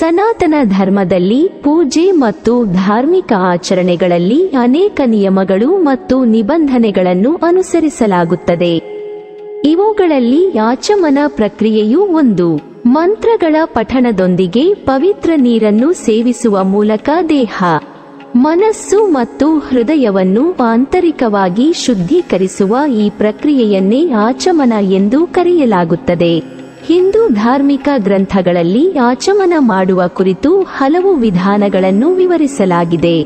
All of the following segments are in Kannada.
ಸನಾತನ ಧರ್ಮದಲ್ಲಿ ಪೂಜೆ ಮತ್ತು ಧಾರ್ಮಿಕ ಆಚರಣೆಗಳಲ್ಲಿ ಅನೇಕ ನಿಯಮಗಳು ಮತ್ತು ನಿಬಂಧನೆಗಳನ್ನು ಅನುಸರಿಸಲಾಗುತ್ತದೆ. ಇವುಗಳಲ್ಲಿ ಆಚಮನ ಪ್ರಕ್ರಿಯೆಯೂ ಒಂದು. ಮಂತ್ರಗಳ ಪಠಣದೊಂದಿಗೆ ಪವಿತ್ರ ನೀರನ್ನು ಸೇವಿಸುವ ಮೂಲಕ ದೇಹ, ಮನಸ್ಸು ಮತ್ತು ಹೃದಯವನ್ನು ಆಂತರಿಕವಾಗಿ ಶುದ್ಧೀಕರಿಸುವ ಈ ಪ್ರಕ್ರಿಯೆಯನ್ನೇ ಆಚಮನ ಎಂದು ಕರೆಯಲಾಗುತ್ತದೆ. ಹಿಂದೂ ಧಾರ್ಮಿಕ ಗ್ರಂಥಗಳಲ್ಲಿ ಆಚಮನ ಮಾಡುವ ಕುರಿತು ಹಲವು ವಿಧಾನಗಳನ್ನು ವಿವರಿಸಲಾಗಿದೆ.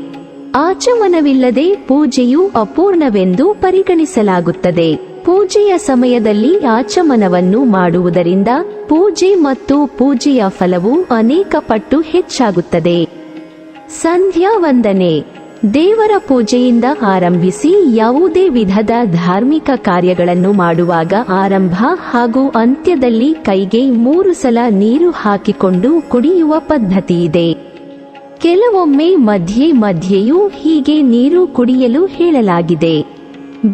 ಆಚಮನವಿಲ್ಲದೆ ಪೂಜೆಯು ಅಪೂರ್ಣವೆಂದು ಪರಿಗಣಿಸಲಾಗುತ್ತದೆ. ಪೂಜೆಯ ಸಮಯದಲ್ಲಿ ಆಚಮನವನ್ನು ಮಾಡುವುದರಿಂದ ಪೂಜೆ ಮತ್ತು ಪೂಜೆಯ ಫಲವು ಅನೇಕ ಪಟ್ಟು ಹೆಚ್ಚಾಗುತ್ತದೆ. ಸಂಧ್ಯಾ ವಂದನೆ. ದೇವರ ಪೂಜೆಯಿಂದ ಆರಂಭಿಸಿ ಯಾವುದೇ ವಿಧದ ಧಾರ್ಮಿಕ ಕಾರ್ಯಗಳನ್ನು ಮಾಡುವಾಗ ಆರಂಭ ಹಾಗೂ ಅಂತ್ಯದಲ್ಲಿ ಕೈಗೆ 3 ಸಲ ನೀರು ಹಾಕಿಕೊಂಡು ಕುಡಿಯುವ ಪದ್ಧತಿಯಿದೆ. ಕೆಲವೊಮ್ಮೆ ಮಧ್ಯೆ ಮಧ್ಯೆಯೂ ಹೀಗೆ ನೀರು ಕುಡಿಯಲು ಹೇಳಲಾಗಿದೆ.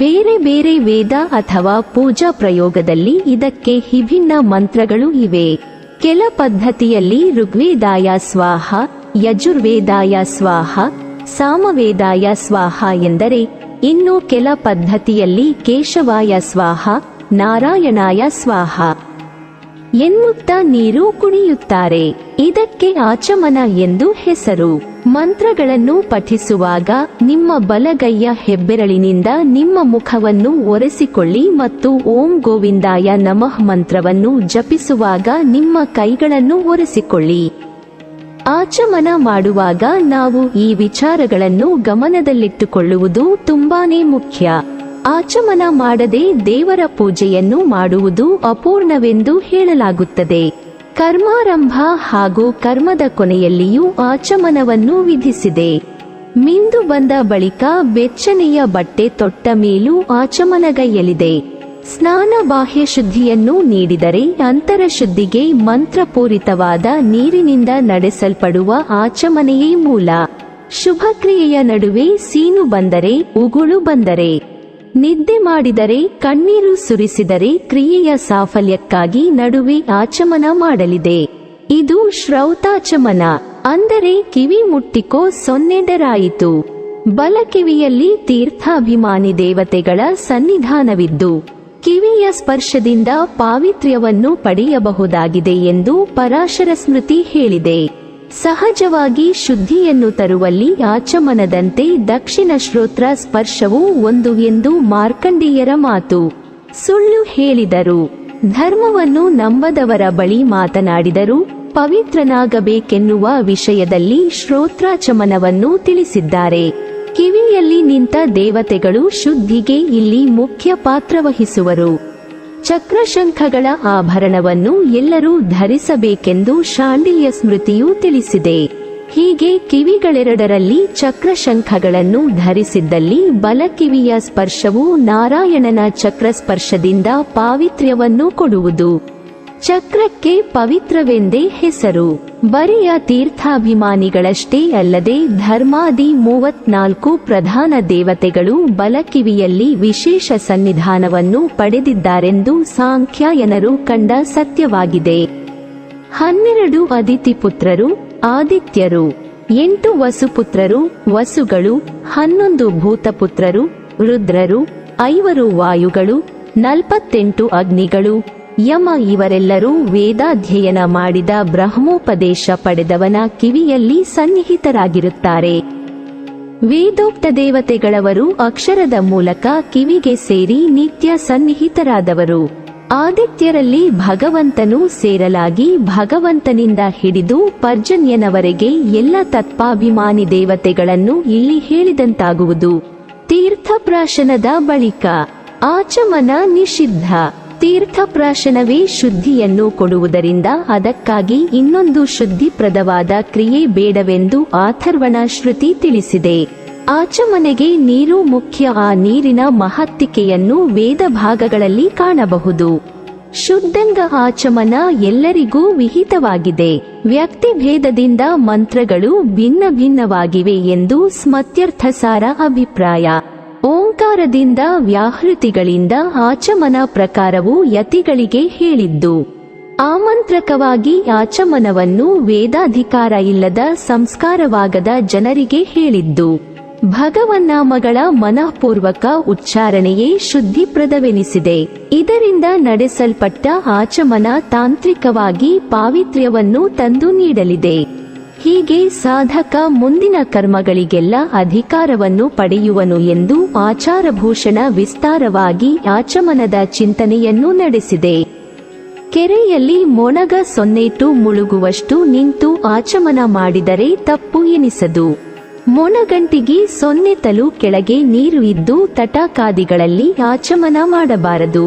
ಬೇರೆ ಬೇರೆ ವೇದ ಅಥವಾ ಪೂಜಾ ಪ್ರಯೋಗದಲ್ಲಿ ಇದಕ್ಕೆ ವಿಭಿನ್ನ ಮಂತ್ರಗಳು ಇವೆ. ಕೆಲ ಪದ್ಧತಿಯಲ್ಲಿ ಋಗ್ವೇದಾಯ ಸ್ವಾಹ, ಯಜುರ್ವೇದಾಯ ಸ್ವಾಹ, ಸಾಮವೇದಾಯ ಸ್ವಾಹ ಎಂದರೆ, ಇನ್ನು ಕೆಲ ಪದ್ಧತಿಯಲ್ಲಿ ಕೇಶವಾಯ ಸ್ವಾಹ, ನಾರಾಯಣಾಯ ಸ್ವಾಹ ಎನ್ನುತ್ತಾ ನೀರು ಕುಡಿಯುತ್ತಾರೆ. ಇದಕ್ಕೆ ಆಚಮನ ಎಂದು ಹೆಸರು. ಮಂತ್ರಗಳನ್ನು ಪಠಿಸುವಾಗ ನಿಮ್ಮ ಬಲಗೈಯ ಹೆಬ್ಬೆರಳಿನಿಂದ ನಿಮ್ಮ ಮುಖವನ್ನು ಒರೆಸಿಕೊಳ್ಳಿ ಮತ್ತು ಓಂ ಗೋವಿಂದಾಯ ನಮಃ ಮಂತ್ರವನ್ನು ಜಪಿಸುವಾಗ ನಿಮ್ಮ ಕೈಗಳನ್ನು ಒರೆಸಿಕೊಳ್ಳಿ. ಆಚಮನ ಮಾಡುವಾಗ ನಾವು ಈ ವಿಚಾರಗಳನ್ನು ಗಮನದಲ್ಲಿಟ್ಟುಕೊಳ್ಳುವುದು ತುಂಬಾನೇ ಮುಖ್ಯ. ಆಚಮನ ಮಾಡದೆ ದೇವರ ಪೂಜೆಯನ್ನು ಮಾಡುವುದು ಅಪೂರ್ಣವೆಂದು ಹೇಳಲಾಗುತ್ತದೆ. ಕರ್ಮಾರಂಭ ಹಾಗೂ ಕರ್ಮದ ಕೊನೆಯಲ್ಲಿಯೂ ಆಚಮನವನ್ನು ವಿಧಿಸಿದೆ. ಮಿಂದು ಬಂದ ಬಳಿಕ ಬೆಚ್ಚನೆಯ ಬಟ್ಟೆ ತೊಟ್ಟ ಮೇಲೂ ಆಚಮನಗೈಯಲಿದೆ. ಸ್ನಾನ ಬಾಹ್ಯ ಶುದ್ಧಿಯನ್ನು ನೀಡಿದರೆ ಅಂತರಶುದ್ಧಿಗೆ ಮಂತ್ರಪೂರಿತವಾದ ನೀರಿನಿಂದ ನಡೆಸಲ್ಪಡುವ ಆಚಮನೆಯೇ ಮೂಲ. ಶುಭಕ್ರಿಯೆಯ ನಡುವೆ ಸೀನು ಬಂದರೆ, ಉಗುಳು ಬಂದರೆ, ನಿದ್ದೆ ಮಾಡಿದರೆ, ಕಣ್ಣೀರು ಸುರಿಸಿದರೆ ಕ್ರಿಯೆಯ ಸಾಫಲ್ಯಕ್ಕಾಗಿ ನಡುವೆ ಆಚಮನ ಮಾಡಲಿದೆ. ಇದು ಶ್ರೌತಾಚಮನ, ಅಂದರೆ ಕಿವಿ ಮುಟ್ಟಿಕೋ ಸೊನ್ನೆಡರಾಯಿತು. ಬಲಕಿವಿಯಲ್ಲಿ ತೀರ್ಥಾಭಿಮಾನಿ ದೇವತೆಗಳ ಸನ್ನಿಧಾನವಿದ್ದು ಕಿವಿಯ ಸ್ಪರ್ಶದಿಂದ ಪಾವಿತ್ರ್ಯವನ್ನು ಪಡೆಯಬಹುದಾಗಿದೆ ಎಂದು ಪರಾಶರ ಸ್ಮೃತಿ ಹೇಳಿದೆ. ಸಹಜವಾಗಿ ಶುದ್ಧಿಯನ್ನು ತರುವಲ್ಲಿ ಆಚಮನದಂತೆ ದಕ್ಷಿಣ ಶ್ರೋತ್ರ ಸ್ಪರ್ಶವೂ ಒಂದು ಎಂದು ಮಾರ್ಕಂಡೇಯರ ಮಾತು. ಸುಳ್ಳು ಹೇಳಿದರು, ಧರ್ಮವನ್ನು ನಂಬದವರ ಬಳಿ ಮಾತನಾಡಿದರು, ಪವಿತ್ರನಾಗಬೇಕೆನ್ನುವ ವಿಷಯದಲ್ಲಿ ಶ್ರೋತ್ರಾಚಮನವನ್ನು ತಿಳಿಸಿದ್ದಾರೆ. ಕಿವಿಯಲ್ಲಿ ನಿಂತ ದೇವತೆಗಳು ಶುದ್ಧಿಗೆ ಇಲ್ಲಿ ಮುಖ್ಯ ಪಾತ್ರವಹಿಸುವರು. ಚಕ್ರಶಂಖಗಳ ಆಭರಣವನ್ನು ಎಲ್ಲರೂ ಧರಿಸಬೇಕೆಂದು ಶಾಂಡಿಲ್ಯ ಸ್ಮೃತಿಯು ತಿಳಿಸಿದೆ. ಹೀಗೆ ಕಿವಿಗಳೆರಡರಲ್ಲಿ ಚಕ್ರಶಂಖಗಳನ್ನು ಧರಿಸಿದ್ದಲ್ಲಿ ಬಲಕಿವಿಯ ಸ್ಪರ್ಶವು ನಾರಾಯಣನ ಚಕ್ರಸ್ಪರ್ಶದಿಂದ ಪಾವಿತ್ರ್ಯವನ್ನು ಕೊಡುವುದು. ಚಕ್ರಕ್ಕೆ ಪವಿತ್ರವೆಂದೇ ಹೆಸರು. ಬರಿಯ ತೀರ್ಥಾಭಿಮಾನಿಗಳಷ್ಟೇ ಅಲ್ಲದೆ ಧರ್ಮಾದಿ 34 ಪ್ರಧಾನ ದೇವತೆಗಳು ಬಲಕಿವಿಯಲ್ಲಿ ವಿಶೇಷ ಸನ್ನಿಧಾನವನ್ನು ಪಡೆದಿದ್ದಾರೆಂದು ಸಾಂಖ್ಯಾಯನರು ಕಂಡ ಸತ್ಯವಾಗಿದೆ. 12 ಅದಿತಿ ಪುತ್ರರು, ಆದಿತ್ಯರು, 8 ವಸುಪುತ್ರರು, ವಸುಗಳು, 11 ಭೂತಪುತ್ರರು, ರುದ್ರರು, 5 ವಾಯುಗಳು, 48 ಅಗ್ನಿಗಳು, ಯಮ ಇವರೆಲ್ಲರೂ ವೇದಾಧ್ಯಯನ ಮಾಡಿದ ಬ್ರಹ್ಮೋಪದೇಶ ಪಡೆದವನ ಕಿವಿಯಲ್ಲಿ ಸನ್ನಿಹಿತರಾಗಿರುತ್ತಾರೆ. ವೇದೋಕ್ತ ದೇವತೆಗಳವರು ಅಕ್ಷರದ ಮೂಲಕ ಕಿವಿಗೆ ಸೇರಿ ನಿತ್ಯ ಸನ್ನಿಹಿತರಾದವರು. ಆದಿತ್ಯರಲ್ಲಿ ಭಗವಂತನು ಸೇರಲಾಗಿ ಭಗವಂತನಿಂದ ಹಿಡಿದು ಪರ್ಜನ್ಯನವರೆಗೆ ಎಲ್ಲ ತತ್ವಾಭಿಮಾನಿ ದೇವತೆಗಳನ್ನು ಇಲ್ಲಿ ಹೇಳಿದಂತಾಗುವುದು. ತೀರ್ಥಪ್ರಾಶನದ ಬಳಿಕ ಆಚಮನ ನಿಷಿದ್ಧ. ತೀರ್ಥಪ್ರಾಶನವೇ ಶುದ್ಧಿಯನ್ನು ಕೊಡುವುದರಿಂದ ಅದಕ್ಕಾಗಿ ಇನ್ನೊಂದು ಶುದ್ಧಿಪ್ರದವಾದ ಕ್ರಿಯೆ ಬೇಡವೆಂದು ಅಥರ್ವಣ ಶ್ರುತಿ ತಿಳಿಸಿದೆ. ಆಚಮನೆಗೆ ನೀರು ಮುಖ್ಯ. ಆ ನೀರಿನ ಮಹತ್ತಿಕೆಯನ್ನು ವೇದ ಭಾಗಗಳಲ್ಲಿ ಕಾಣಬಹುದು. ಶುದ್ಧಂಗ ಆಚಮನ ಎಲ್ಲರಿಗೂ ವಿಹಿತವಾಗಿದೆ. ವ್ಯಕ್ತಿಭೇದದಿಂದ ಮಂತ್ರಗಳು ಭಿನ್ನ ಭಿನ್ನವಾಗಿವೆ ಎಂದು ಸ್ಮತ್ಯರ್ಥಸಾರ ಅಭಿಪ್ರಾಯ. ಓಂಕಾರದಿಂದ ವ್ಯಾಹೃತಿಗಳಿಂದ ಆಚಮನ ಪ್ರಕಾರವು ಯತಿಗಳಿಗೆ ಹೇಳಿದ್ದು. ಆಮಂತ್ರಕವಾಗಿ ಆಚಮನವನ್ನು ವೇದಾಧಿಕಾರ ಇಲ್ಲದ ಸಂಸ್ಕಾರವಾಗದ ಜನರಿಗೆ ಹೇಳಿದ್ದು. ಭಗವನ್ನಾಮಗಳ ಮನಃಪೂರ್ವಕ ಉಚ್ಚಾರಣೆಯೇ ಶುದ್ಧಿಪ್ರದವೆನಿಸಿದೆ. ಇದರಿಂದ ನಡೆಸಲ್ಪಟ್ಟ ಆಚಮನ ತಾಂತ್ರಿಕವಾಗಿ ಪಾವಿತ್ರ್ಯವನ್ನು ತಂದು ನೀಡಲಿದೆ. ಹೀಗೆ ಸಾಧಕ ಮುಂದಿನ ಕರ್ಮಗಳಿಗೆಲ್ಲ ಅಧಿಕಾರವನ್ನು ಪಡೆಯುವನು ಎಂದು ಆಚಾರಭೂಷಣ ವಿಸ್ತಾರವಾಗಿ ಆಚಮನದ ಚಿಂತನೆಯನ್ನು ನಡೆಸಿದೆ. ಕೆರೆಯಲ್ಲಿ ಮೊಣಗ ಸೊನ್ನೆಟ್ಟು ಮುಳುಗುವಷ್ಟು ನಿಂತು ಆಚಮನ ಮಾಡಿದರೆ ತಪ್ಪು ಎನಿಸದು. ಮೊಣಗಂಟಿಗೆ ಸೊನ್ನೆತಲು ಕೆಳಗೆ ನೀರು ಇದ್ದು ತಟಾಕಾದಿಗಳಲ್ಲಿ ಆಚಮನ ಮಾಡಬಾರದು.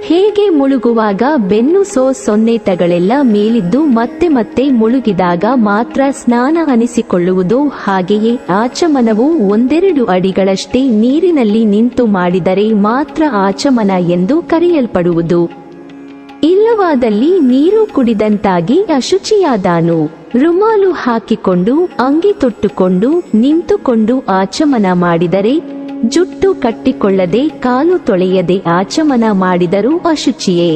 ಹೇಗೆ ಮುಳುಗುವಾಗ ಬೆನ್ನು ಸೊನ್ನೆತಗಳೆಲ್ಲ ಮೇಲಿದ್ದು ಮತ್ತೆ ಮತ್ತೆ ಮುಳುಗಿದಾಗ ಮಾತ್ರ ಸ್ನಾನ ಅನಿಸಿಕೊಳ್ಳುವುದು, ಹಾಗೆಯೇ ಆಚಮನವು 1-2 ಅಡಿಗಳಷ್ಟೇ ನೀರಿನಲ್ಲಿ ನಿಂತು ಮಾಡಿದರೆ ಮಾತ್ರ ಆಚಮನ ಎಂದು ಕರೆಯಲ್ಪಡುವುದು. ಇಲ್ಲವಾದಲ್ಲಿ ನೀರು ಕುಡಿದಂತಾಗಿ ಅಶುಚಿಯಾದಾನು. ರುಮಾಲು ಹಾಕಿಕೊಂಡು ಅಂಗಿ ತೊಟ್ಟುಕೊಂಡು ನಿಂತುಕೊಂಡು ಆಚಮನ ಮಾಡಿದರೆ, ಜುಟ್ಟು ಕಟ್ಟಿಕೊಳ್ಳದೆ ಕಾಲು ತೊಳೆಯದೆ ಆಚಮನ ಮಾಡಿದರೂ ಅಶುಚಿಯೇ.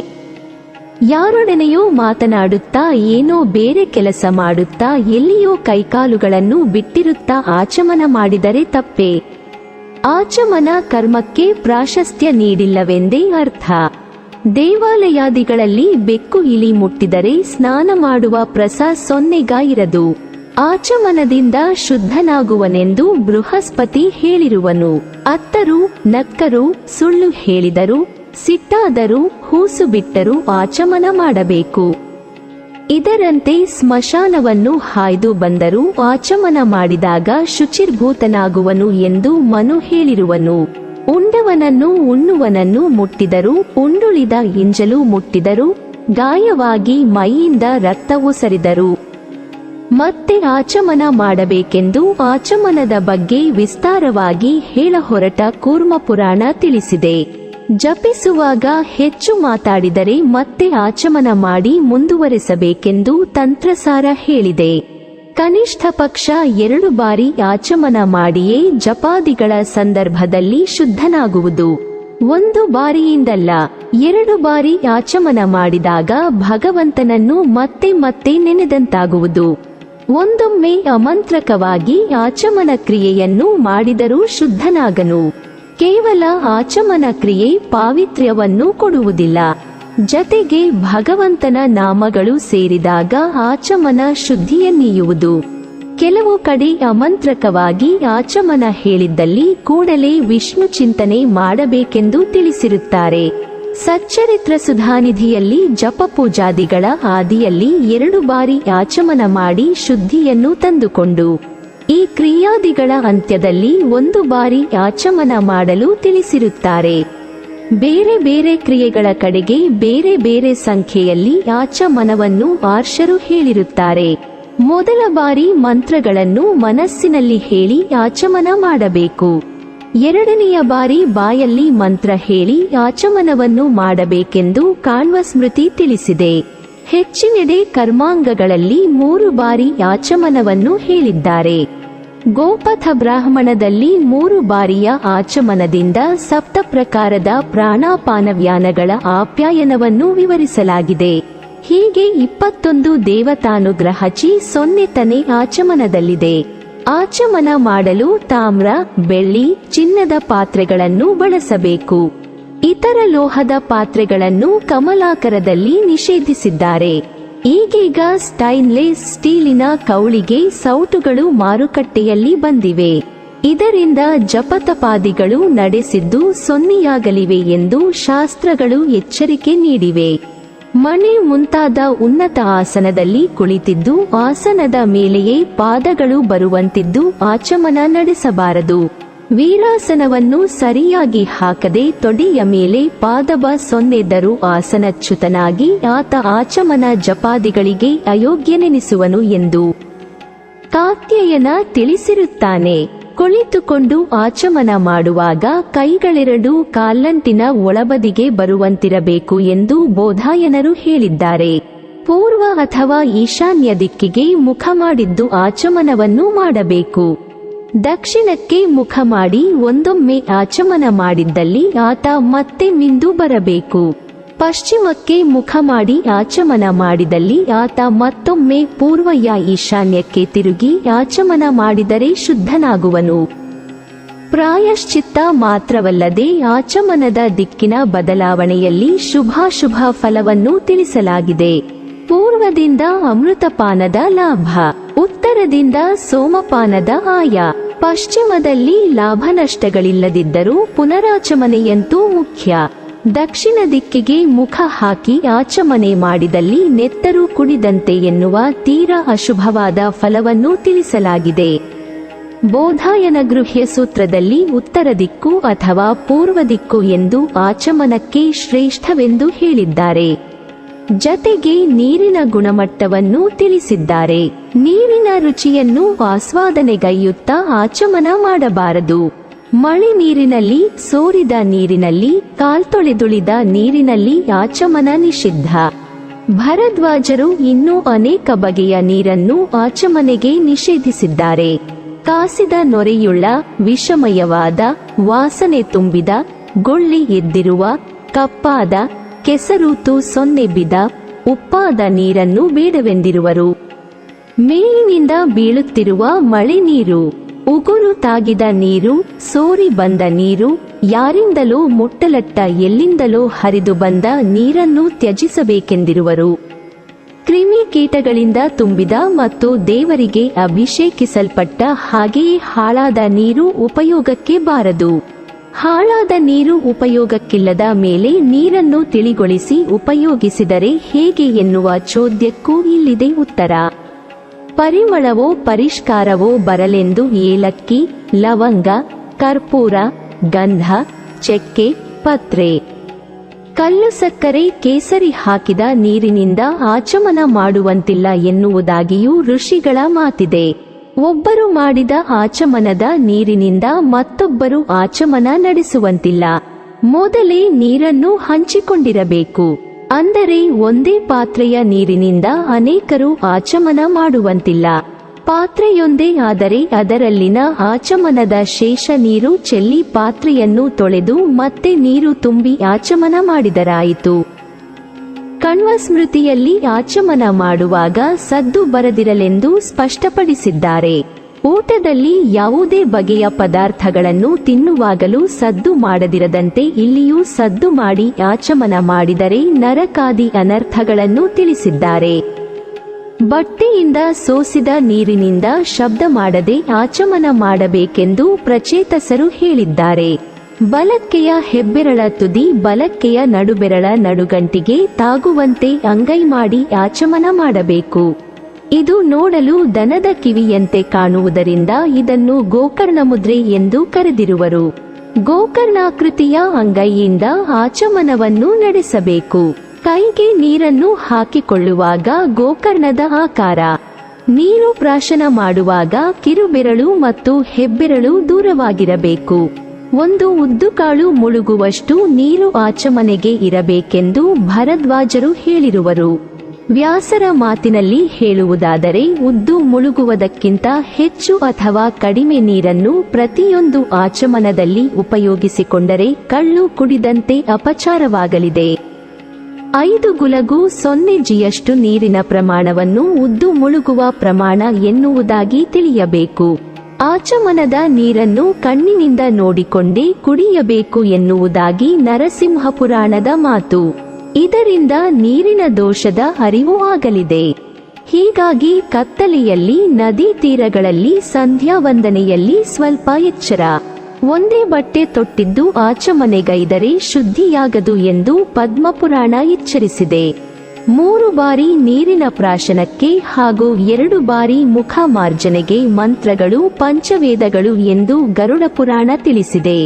ಯಾರೊಡನೆಯೋ ಮಾತನಾಡುತ್ತಾ ಏನೋ ಬೇರೆ ಕೆಲಸ ಮಾಡುತ್ತಾ ಎಲ್ಲಿಯೋ ಕೈಕಾಲುಗಳನ್ನು ಬಿಟ್ಟಿರುತ್ತಾ ಆಚಮನ ಮಾಡಿದರೆ ತಪ್ಪೇ. ಆಚಮನ ಕರ್ಮಕ್ಕೆ ಪ್ರಾಶಸ್ತ್ಯ ನೀಡಿಲ್ಲವೆಂದೇ ಅರ್ಥ. ದೇವಾಲಯಾದಿಗಳಲ್ಲಿ ಬೆಕ್ಕು ಇಲಿ ಮುಟ್ಟಿದರೆ ಸ್ನಾನ ಮಾಡುವ ಸೊನ್ನೆಗ ಇರದು. ಆಚಮನದಿಂದ ಶುದ್ಧನಾಗುವನೆಂದು ಬೃಹಸ್ಪತಿ ಹೇಳಿರುವನು. ಅತ್ತರು ನಕ್ಕರು, ಸುಳ್ಳು ಹೇಳಿದರು, ಸಿಟ್ಟಾದರೂ, ಹೂಸು ಬಿಟ್ಟರೂ ಆಚಮನ ಮಾಡಬೇಕು. ಇದರಂತೆ ಸ್ಮಶಾನವನ್ನು ಹಾಯ್ದು ಬಂದರೂ ಆಚಮನ ಮಾಡಿದಾಗ ಶುಚಿರ್ಭೂತನಾಗುವನು ಎಂದು ಮನು ಹೇಳಿರುವನು. ಉಂಡವನನ್ನು ಉಣ್ಣುವನನ್ನು ಮುಟ್ಟಿದರು, ಉಂಡುಳಿದ ಎಂಜಲು ಮುಟ್ಟಿದರು, ಗಾಯವಾಗಿ ಮೈಯಿಂದ ರಕ್ತವು ಸರಿದರು. ಮತ್ತೆ ಆಚಮನ ಮಾಡಬೇಕೆಂದು ಆಚಮನದ ಬಗ್ಗೆ ವಿಸ್ತಾರವಾಗಿ ಹೇಳಹೊರಟ ಕೂರ್ಮ ಪುರಾಣ ತಿಳಿಸಿದೆ. ಜಪಿಸುವಾಗ ಹೆಚ್ಚು ಮಾತಾಡಿದರೆ ಮತ್ತೆ ಆಚಮನ ಮಾಡಿ ಮುಂದುವರೆಸಬೇಕೆಂದು ತಂತ್ರಸಾರ ಹೇಳಿದೆ. ಕನಿಷ್ಠ ಪಕ್ಷ 2 ಬಾರಿ ಆಚಮನ ಮಾಡಿಯೇ ಜಪಾದಿಗಳ ಸಂದರ್ಭದಲ್ಲಿ ಶುದ್ಧನಾಗುವುದು. 1 ಬಾರಿಯಿಂದಲ್ಲ, 2 ಬಾರಿ ಆಚಮನ ಮಾಡಿದಾಗ ಭಗವಂತನನ್ನು ಮತ್ತೆ ಮತ್ತೆ ನೆನೆದಂತಾಗುವುದು. ಒಂದೊಮ್ಮೆ ಅಮಂತ್ರಕವಾಗಿ ಆಚಮನ ಕ್ರಿಯೆಯನ್ನು ಮಾಡಿದರೂ ಶುದ್ಧನಾಗನು. ಕೇವಲ ಆಚಮನ ಕ್ರಿಯೆ ಪಾವಿತ್ರ್ಯವನ್ನು ಕೊಡುವುದಿಲ್ಲ. ಜತೆಗೆ ಭಗವಂತನ ನಾಮಗಳು ಸೇರಿದಾಗ ಆಚಮನ ಶುದ್ಧಿಯನ್ನೀಯುವುದು. ಕೆಲವು ಕಡೆ ಅಮಂತ್ರಕವಾಗಿ ಆಚಮನ ಹೇಳಿದ್ದಲ್ಲಿ ಕೂಡಲೇ ವಿಷ್ಣು ಚಿಂತನೆ ಮಾಡಬೇಕೆಂದು ತಿಳಿಸಿರುತ್ತಾರೆ. ಸಚ್ಚರಿತ್ರ ಸುಧಾನಿಧಿಯಲ್ಲಿ ಜಪ ಪೂಜಾದಿಗಳ ಆದಿಯಲ್ಲಿ 2 ಬಾರಿ ಆಚಮನ ಮಾಡಿ ಶುದ್ಧಿಯನ್ನು ತಂದುಕೊಂಡು ಈ ಕ್ರಿಯಾದಿಗಳ ಅಂತ್ಯದಲ್ಲಿ 1 ಬಾರಿ ಆಚಮನ ಮಾಡಲು ತಿಳಿಸಿರುತ್ತಾರೆ. ಬೇರೆ ಬೇರೆ ಕ್ರಿಯೆಗಳ ಕಡೆಗೆ ಬೇರೆ ಬೇರೆ ಸಂಖ್ಯೆಯಲ್ಲಿ ಆಚಮನವನ್ನು ಆರ್ಷರು ಹೇಳಿರುತ್ತಾರೆ. ಮೊದಲ ಬಾರಿ ಮಂತ್ರಗಳನ್ನು ಮನಸ್ಸಿನಲ್ಲಿ ಹೇಳಿ ಆಚಮನ ಮಾಡಬೇಕು. 2ನೆಯ ಬಾರಿ ಬಾಯಲ್ಲಿ ಮಂತ್ರ ಹೇಳಿ ಆಚಮನವನ್ನು ಮಾಡಬೇಕೆಂದು ಕಾಣ್ವ ಸ್ಮೃತಿ ತಿಳಿಸಿದೆ. ಹೆಚ್ಚಿನೆಡೆ ಕರ್ಮಾಂಗಗಳಲ್ಲಿ 3 ಬಾರಿ ಆಚಮನವನ್ನು ಹೇಳಿದ್ದಾರೆ. ಗೋಪಥ ಬ್ರಾಹ್ಮಣದಲ್ಲಿ 3 ಬಾರಿಯ ಆಚಮನದಿಂದ 7 ಪ್ರಕಾರದ ಪ್ರಾಣಾಪಾನವ್ಯಾನಗಳ ಆಪ್ಯಾಯನವನ್ನು ವಿವರಿಸಲಾಗಿದೆ. ಹೀಗೆ 21 ದೇವತಾನುಗ್ರಹಚಿ 0 ಆಚಮನದಲ್ಲಿದೆ. ಆಚಮನ ಮಾಡಲು ತಾಮ್ರ, ಬೆಳ್ಳಿ, ಚಿನ್ನದ ಪಾತ್ರೆಗಳನ್ನು ಬಳಸಬೇಕು. ಇತರ ಲೋಹದ ಪಾತ್ರೆಗಳನ್ನು ಕಮಲಾಕರದಲ್ಲಿ ನಿಷೇಧಿಸಿದ್ದಾರೆ. ಈಗೀಗ ಸ್ಟೈನ್ಲೆಸ್ ಸ್ಟೀಲಿನ ಕೌಳಿಗೆ ಸೌಟುಗಳು ಮಾರುಕಟ್ಟೆಯಲ್ಲಿ ಬಂದಿವೆ. ಇದರಿಂದ ಜಪತಪಾದಿಗಳು ನಡೆಸಿದ್ದು ಸೊನ್ನೆಯಾಗಲಿವೆ ಎಂದು ಶಾಸ್ತ್ರಗಳು ಎಚ್ಚರಿಕೆ ನೀಡಿವೆ. ಮಣೆ ಮುಂತಾದ ಉನ್ನತ ಆಸನದಲ್ಲಿ ಕುಳಿತಿದ್ದು ಆಸನದ ಮೇಲೆಯೇ ಪಾದಗಳು ಬರುವಂತಿದ್ದು ಆಚಮನ ನಡೆಸಬಾರದು. ವೀರಾಸನವನ್ನು ಸರಿಯಾಗಿ ಹಾಕದೆ ತೊಡೆಯ ಮೇಲೆ ಪಾದಬ ಸೊನ್ನೆದ್ದರೂ ಆಸನಚ್ಯುತನಾಗಿ ಆತ ಆಚಮನ ಜಪಾದಿಗಳಿಗೆ ಅಯೋಗ್ಯನೆನಿಸುವನು ಎಂದು ಕಾತ್ಯಾಯನ ತಿಳಿಸಿರುತ್ತಾನೆ. ಕುಳಿತುಕೊಂಡು ಆಚಮನ ಮಾಡುವಾಗ ಕೈಗಳೆರಡೂ ಕಾಲ್ಲಂಟಿನ ಒಳಬದಿಗೆ ಬರುವಂತಿರಬೇಕು ಎಂದು ಬೋಧಾಯನರು ಹೇಳಿದ್ದಾರೆ. ಪೂರ್ವ ಅಥವಾ ಈಶಾನ್ಯ ದಿಕ್ಕಿಗೆ ಮುಖ ಮಾಡಿದ್ದು ಆಚಮನವನ್ನು ಮಾಡಬೇಕು. ದಕ್ಷಿಣಕ್ಕೆ ಮುಖ ಮಾಡಿ ಒಂದೊಮ್ಮೆ ಆಚಮನ ಮಾಡಿದ್ದಲ್ಲಿ ಆತ ಮತ್ತೆ ಮಿಂದು ಬರಬೇಕು. ಪಶ್ಚಿಮಕ್ಕೆ ಮುಖ ಮಾಡಿ ಆಚಮನ ಮಾಡಿದಲ್ಲಿ ಆತ ಮತ್ತೊಮ್ಮೆ ಪೂರ್ವಯ ಈಶಾನ್ಯಕ್ಕೆ ತಿರುಗಿ ಆಚಮನ ಮಾಡಿದರೆ ಶುದ್ಧನಾಗುವನು. ಪ್ರಾಯಶ್ಚಿತ್ತ ಮಾತ್ರವಲ್ಲದೆ ಆಚಮನದ ದಿಕ್ಕಿನ ಬದಲಾವಣೆಯಲ್ಲಿ ಶುಭಾಶುಭ ಫಲವನ್ನು ತಿಳಿಸಲಾಗಿದೆ. ಪೂರ್ವದಿಂದ ಅಮೃತಪಾನದ ಲಾಭ, ಉತ್ತರದಿಂದ ಸೋಮಪಾನದ ಆಯ. ಪಶ್ಚಿಮದಲ್ಲಿ ಲಾಭ ನಷ್ಟಗಳಿಲ್ಲದಿದ್ದರೂ ಪುನರಾಚಮನೆಯಂತೂ ಮುಖ್ಯ. ದಕ್ಷಿಣ ದಿಕ್ಕಿಗೆ ಮುಖ ಹಾಕಿ ಆಚಮನೆ ಮಾಡಿದಲ್ಲಿ ನೆತ್ತರು ಕುಡಿದಂತೆ ಎನ್ನುವ ತೀರಾ ಅಶುಭವಾದ ಫಲವನ್ನು ತಿಳಿಸಲಾಗಿದೆ. ಬೋಧಾಯನ ಗೃಹ್ಯ ಸೂತ್ರದಲ್ಲಿ ಉತ್ತರ ದಿಕ್ಕು ಅಥವಾ ಪೂರ್ವ ದಿಕ್ಕು ಎಂದು ಆಚಮನಕ್ಕೆ ಶ್ರೇಷ್ಠವೆಂದು ಹೇಳಿದ್ದಾರೆ. ಜತೆಗೆ ನೀರಿನ ಗುಣಮಟ್ಟವನ್ನು ತಿಳಿಸಿದ್ದಾರೆ. ನೀರಿನ ರುಚಿಯನ್ನು ಆಸ್ವಾದನೆಗೈಯುತ್ತಾ ಆಚಮನ ಮಾಡಬಾರದು. ಮಳೆ ನೀರಿನಲ್ಲಿ, ಸೋರಿದ ನೀರಿನಲ್ಲಿ, ಕಾಲ್ತೊಳೆದುಳಿದ ನೀರಿನಲ್ಲಿ ಆಚಮನ ನಿಷಿದ್ಧ. ಭರದ್ವಾಜರು ಇನ್ನೂ ಅನೇಕ ಬಗೆಯ ನೀರನ್ನು ಆಚಮನೆಗೆ ನಿಷೇಧಿಸಿದ್ದಾರೆ. ಕಾಸಿದ ನೊರೆಯುಳ್ಳ, ವಿಷಮಯವಾದ, ವಾಸನೆ ತುಂಬಿದ, ಗೊಳ್ಳಿ ಎದ್ದಿರುವ, ಕಪ್ಪಾದ, ಕೆಸರೂತು ಸೊನ್ನೆ ಬಿದ, ಉಪ್ಪಾದ ನೀರನ್ನು ಬೇಡವೆಂದಿರುವರು. ಮೇಲಿನಿಂದ ಬೀಳುತ್ತಿರುವ ಮಳೆ ನೀರು, ಉಗುರು ತಾಗಿದ ನೀರು, ಸೋರಿ ಬಂದ ನೀರು, ಯಾರಿಂದಲೋ ಮುಟ್ಟಲಟ್ಟ ಎಲ್ಲಿಂದಲೋ ಹರಿದು ಬಂದ ನೀರನ್ನು ತ್ಯಜಿಸಬೇಕೆಂದಿರುವರು. ಕ್ರಿಮಿ ಕೀಟಗಳಿಂದ ತುಂಬಿದ ಮತ್ತು ದೇವರಿಗೆ ಅಭಿಷೇಕಿಸಲ್ಪಟ್ಟ ಹಾಗೆಯೇ ಹಾಳಾದ ನೀರು ಉಪಯೋಗಕ್ಕೆ ಬಾರದು. ಹಾಳಾದ ನೀರು ಉಪಯೋಗಕ್ಕಿಲ್ಲದ ಮೇಲೆ ನೀರನ್ನು ತಿಳಿಗೊಳಿಸಿ ಉಪಯೋಗಿಸಿದರೆ ಹೇಗೆ ಎನ್ನುವ ಚೋದ್ಯಕ್ಕೂ ಇಲ್ಲಿದೆ ಉತ್ತರ. ಪರಿಮಳವೋ ಪರಿಷ್ಕಾರವೋ ಬರಲೆಂದು ಏಲಕ್ಕಿ, ಲವಂಗ, ಕರ್ಪೂರ, ಗಂಧ, ಚೆಕ್ಕೆ, ಪತ್ರೆ, ಕಲ್ಲು ಸಕ್ಕರೆ, ಕೇಸರಿ ಹಾಕಿದ ನೀರಿನಿಂದ ಆಚಮನ ಮಾಡುವಂತಿಲ್ಲ ಎನ್ನುವುದಾಗಿಯೂ ಋಷಿಗಳ ಮಾತಿದೆ. ಒಬ್ಬರು ಮಾಡಿದ ಆಚಮನದ ನೀರಿನಿಂದ ಮತ್ತೊಬ್ಬರು ಆಚಮನ ನಡೆಸುವಂತಿಲ್ಲ. ಮೊದಲೇ ನೀರನ್ನು ಹಂಚಿಕೊಂಡಿರಬೇಕು. ಅಂದರೆ ಒಂದೇ ಪಾತ್ರೆಯ ನೀರಿನಿಂದ ಅನೇಕರು ಆಚಮನ ಮಾಡುವಂತಿಲ್ಲ. ಪಾತ್ರೆಯೊಂದೇ ಆದರೆ ಅದರಲ್ಲಿನ ಆಚಮನದ ಶೇಷ ನೀರು ಚೆಲ್ಲಿ ಪಾತ್ರೆಯನ್ನು ತೊಳೆದು ಮತ್ತೆ ನೀರು ತುಂಬಿ ಆಚಮನ ಮಾಡಿದರಾಯಿತು. ಕಣ್ವ ಸ್ಮೃತಿಯಲ್ಲಿ ಆಚಮನ ಮಾಡುವಾಗ ಸದ್ದು ಬರದಿರಲೆಂದು ಸ್ಪಷ್ಟಪಡಿಸಿದ್ದಾರೆ. ಊಟದಲ್ಲಿ ಯಾವುದೇ ಬಗೆಯ ಪದಾರ್ಥಗಳನ್ನು ತಿನ್ನುವಾಗಲೂ ಸದ್ದು ಮಾಡದಿರದಂತೆ ಇಲ್ಲಿಯೂ ಸದ್ದು ಮಾಡಿ ಆಚಮನ ಮಾಡಿದರೆ ನರಕಾದಿ ಅನರ್ಥಗಳನ್ನು ತಿಳಿಸಿದ್ದಾರೆ. ಬಟ್ಟೆಯಿಂದ ಸೋಸಿದ ನೀರಿನಿಂದ ಶಬ್ದ ಮಾಡದೆ ಆಚಮನ ಮಾಡಬೇಕೆಂದು ಪ್ರಚೇತಸರು ಹೇಳಿದ್ದಾರೆ. ಬಲಕ್ಕೆಯ ಹೆಬ್ಬೆರಳ ತುದಿ ಬಲಕ್ಕೆಯ ನಡುಬೆರಳ ನಡುಗಂಟಿಗೆ ತಾಗುವಂತೆ ಅಂಗೈ ಮಾಡಿ ಆಚಮನ ಮಾಡಬೇಕು. ಇದು ನೋಡಲು ದನದ ಕಿವಿಯಂತೆ ಕಾಣುವುದರಿಂದ ಇದನ್ನು ಗೋಕರ್ಣ ಮುದ್ರೆ ಎಂದು ಕರೆದಿರುವರು. ಗೋಕರ್ಣಾಕೃತಿಯ ಅಂಗೈಯಿಂದ ಆಚಮನವನ್ನು ನಡೆಸಬೇಕು. ಕೈಗೆ ನೀರನ್ನು ಹಾಕಿಕೊಳ್ಳುವಾಗ ಗೋಕರ್ಣದ ಆಕಾರ. ನೀರು ಪ್ರಾಶನ ಮಾಡುವಾಗ ಕಿರುಬೆರಳು ಮತ್ತು ಹೆಬ್ಬೆರಳು ದೂರವಾಗಿರಬೇಕು. ಒಂದು ಉದ್ದುಕಾಳು ಮುಳುಗುವಷ್ಟು ನೀರು ಆಚಮನೆಗೆ ಇರಬೇಕೆಂದು ಭರದ್ವಾಜರು ಹೇಳಿರುವರು. ವ್ಯಾಸರ ಮಾತಿನಲ್ಲಿ ಹೇಳುವುದಾದರೆ ಉದ್ದು ಮುಳುಗುವುದಕ್ಕಿಂತ ಹೆಚ್ಚು ಅಥವಾ ಕಡಿಮೆ ನೀರನ್ನು ಪ್ರತಿಯೊಂದು ಆಚಮನದಲ್ಲಿ ಉಪಯೋಗಿಸಿಕೊಂಡರೆ ಕಳ್ಳು ಕುಡಿದಂತೆ ಅಪಚಾರವಾಗಲಿದೆ. 5 ಗುಲಗು 0 ಜಿಯಷ್ಟು ನೀರಿನ ಪ್ರಮಾಣವನ್ನು ಉದ್ದು ಮುಳುಗುವ ಪ್ರಮಾಣ ಎನ್ನುವುದಾಗಿ ತಿಳಿಯಬೇಕು. ಆಚಮನದ ನೀರನ್ನು ಕಣ್ಣಿನಿಂದ ನೋಡಿಕೊಂಡೇ ಕುಡಿಯಬೇಕು ಎನ್ನುವುದಾಗಿ ನರಸಿಂಹ ಪುರಾಣದ ಮಾತು. ಇದರಿಂದ ನೀರಿನ ದೋಷದ ಅರಿವು ಆಗಲಿದೆ. ಹೀಗಾಗಿ ಕತ್ತಲೆಯಲ್ಲಿ, ನದಿ ತೀರಗಳಲ್ಲಿ, ಸಂಧ್ಯಾ ವಂದನೆಯಲ್ಲಿ ಸ್ವಲ್ಪ ಎಚ್ಚರ. ಒಂದೇ ಬಟ್ಟೆ ತೊಟ್ಟಿದ್ದು ಆಚಮನೆಗೈದರೆ ಶುದ್ಧಿಯಾಗದು ಎಂದು ಪದ್ಮಪುರಾಣ ಎಚ್ಚರಿಸಿದೆ. 3 ಬಾರಿ ನೀರಿನ ಪ್ರಾಶನಕ್ಕೆ ಹಾಗೂ 2 ಬಾರಿ ಮುಖ ಮಾರ್ಜನೆಗೆ ಮಂತ್ರಗಳು ಪಂಚವೇದಗಳು ಎಂದು ಗರುಡ ಪುರಾಣ ತಿಳಿಸಿದೆ.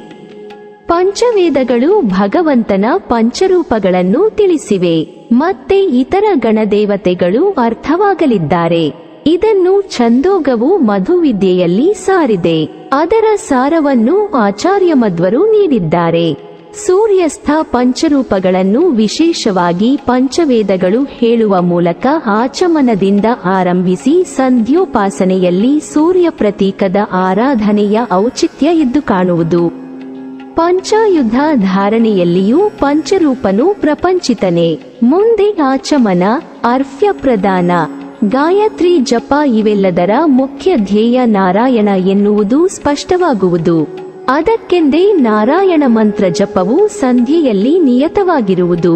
ಪಂಚವೇದಗಳು ಭಗವಂತನ ಪಂಚರೂಪಗಳನ್ನು ತಿಳಿಸಿವೆ. ಮತ್ತೆ ಇತರ ಗಣದೇವತೆಗಳು ಅರ್ಥವಾಗಲಿದ್ದಾರೆ. ಇದನ್ನು ಛಂದೋಗವು ಮಧುವಿದ್ಯೆಯಲ್ಲಿ ಸಾರಿದೆ. ಅದರ ಸಾರವನ್ನು ಆಚಾರ್ಯ ಮಧ್ವರು ನೀಡಿದ್ದಾರೆ. ಸೂರ್ಯಸ್ಥ ಪಂಚರೂಪಗಳನ್ನು ವಿಶೇಷವಾಗಿ ಪಂಚವೇದಗಳು ಹೇಳುವ ಮೂಲಕ ಆಚಮನದಿಂದ ಆರಂಭಿಸಿ ಸಂಧ್ಯೋಪಾಸನೆಯಲ್ಲಿ ಸೂರ್ಯ ಪ್ರತೀಕದ ಆರಾಧನೆಯ ಔಚಿತ್ಯ ಎದ್ದು ಕಾಣುವುದು. ಪಂಚಾಯುಧ ಧಾರಣೆಯಲ್ಲಿಯೂ ಪಂಚರೂಪನು ಪ್ರಪಂಚಿತನೇ. ಮುಂದೆ ಆಚಮನ, ಅರ್ಘ್ಯ ಪ್ರದಾನ, ಗಾಯತ್ರಿ ಜಪ ಇವೆಲ್ಲದರ ಮುಖ್ಯ ಧ್ಯೇಯ ನಾರಾಯಣ ಎನ್ನುವುದು ಸ್ಪಷ್ಟವಾಗುವುದು. ಅದಕ್ಕೆಂದೇ ನಾರಾಯಣ ಮಂತ್ರ ಜಪವು ಸಂಧ್ಯೆಯಲ್ಲಿ ನಿಯತವಾಗಿರುವುದು.